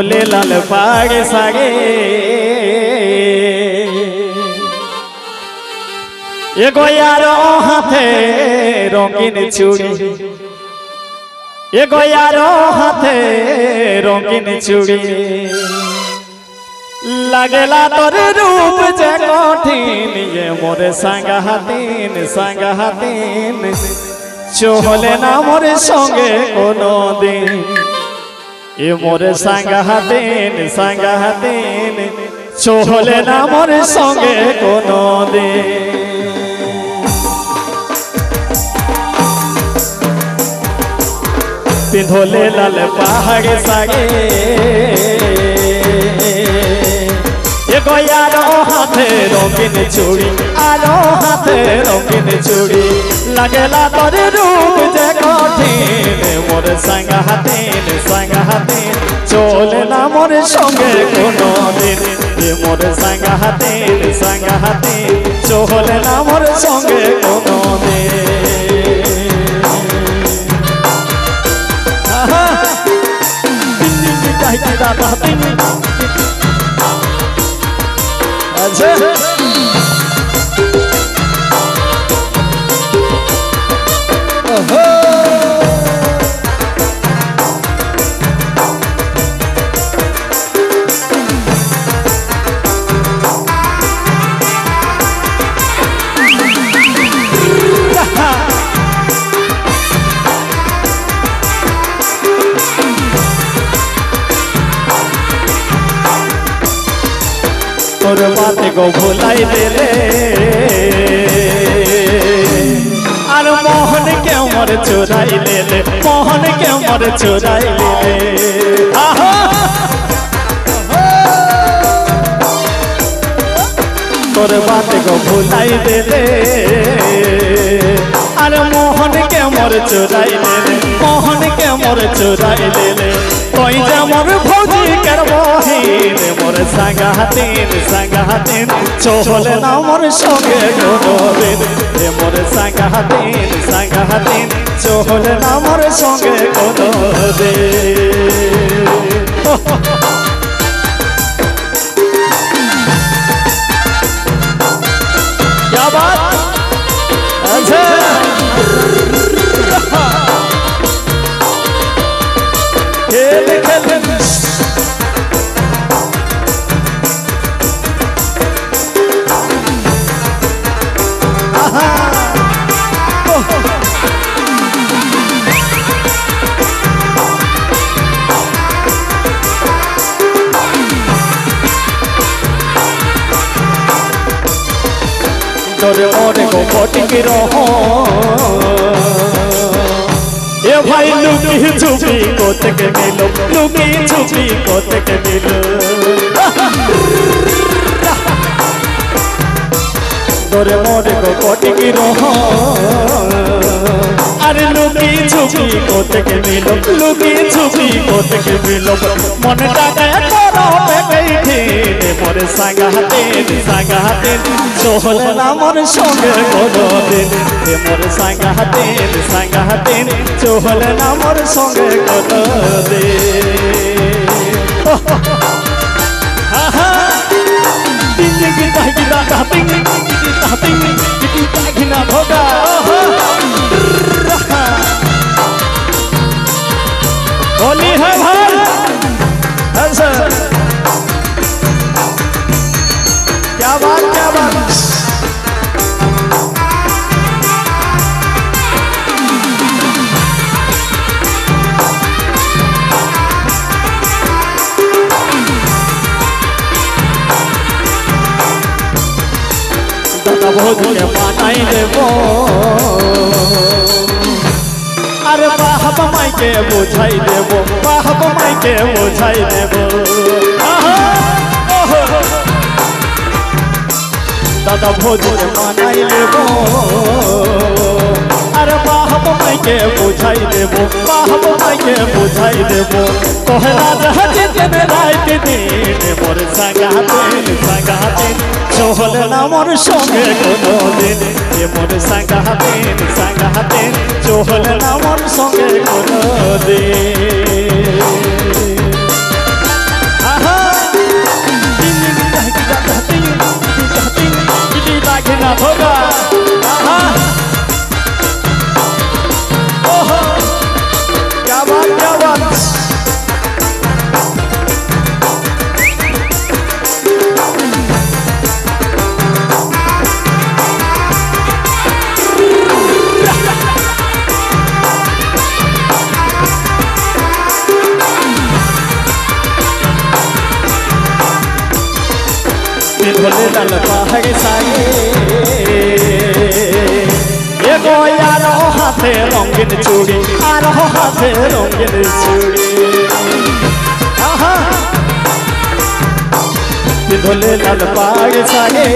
পিন্ধলে লাল পাগে সাগে এগো यार हाथे रंगीन चूड़ी एगो यार हाथे रंगीन चूड़ी लगेला तोर रूप जे कठिन ये मोरे संगाहातीन चोहले ना मोरे संगे कोनो दिन ये मोरे संगाहातीन चोहले ना मोरे संगे कोनो दिन पिंधोले लाल पहाड़े सागे एगो यार हाथे रंगीन चूड़ी आरो हाथे रंगीन चूड़ी लगेला तोर रूप जे कठिन मोर संगाहातीन चले ना मोर संगे कोनो दिन ये मोर संगाहातीन चले ना मोर संगे कोनो दिन तोर बात को भुलाई देले और मोहन के मोर चुराई लेले मोहन के मोर चुराई लेले तोर बात को भुलाई देले और मोहन के मोर चुराई लेले मोहन के मोर चुराई लेले कोई जे मोर भौजी करबहिन मोर संगाहातीन चोहले ना मोर संगे कोनो दिन रे मोर संगाहातीन चोहले ना मोर संगे कोनो दिन क्या बात अच्छा खेल तोरे मोरे को कोटिक रहो ये भाई लुकी छुपी कोतक मिलो लुकी छुपी कोतक मिलो तोरे मोरे को कोटिक रहो अरे लुकी छुपी कोतक मिलो लुकी छुपी कोतक मिलो मन टाका तोरो पे बैठी मोरे संगाहातीन चोहले ना मोर संगे कोनो दिन ये मोर संगाहातीन चोहले ना मोर संगे कोनो दिन भोगा होली है भाई क्या बात दादा भोज के मानाई देबो अरे बाहब माई के बुझाई देबो बाहब माई के बुझाई देबो दादा भोज के मानाई लेबो अरे बाहब माई के बुझाई देबो बाहब माई के बुझाई देबो तोहरा रहते दिन रात दिन मोर संगाहातीन चोहले ना मोर संगे कोनो दिन ये मोर संगाहातीन चोहले ना मोर संगे कोनो दिन हाथ होगा ओहो क्या बात क्या बात भोले लाल पहाड़ सागे एगो यारो हाथे रंगीन चूड़ी आरो हाथे रंगीन चूड़ी आहा भोले लाल पहाड़ सागे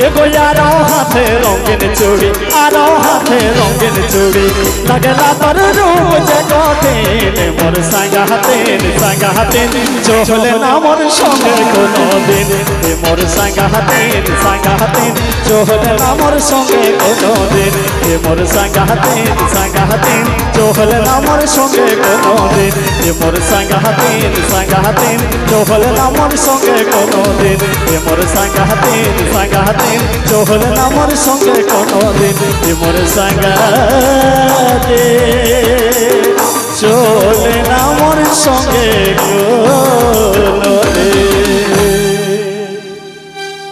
एगो यारो हाथे रंगीन चूड़ी आरो हाथे रंगीन चूड़ी लगला तर रूप जगतेन मोर संगा हातेन चोहले ना मोर संगे कोनो दिन मोर संगा हातेन चोहले ना मोर संगे कोनो दिन मोर संगा हातेन चोहले ना मोर संगे कोनो दिन मोर संगा हातेन चोहले ना मोर संगे कोनो दिन मोर संगा हातेन चोहले ना मोर संगे कोनो दिन मोर संगा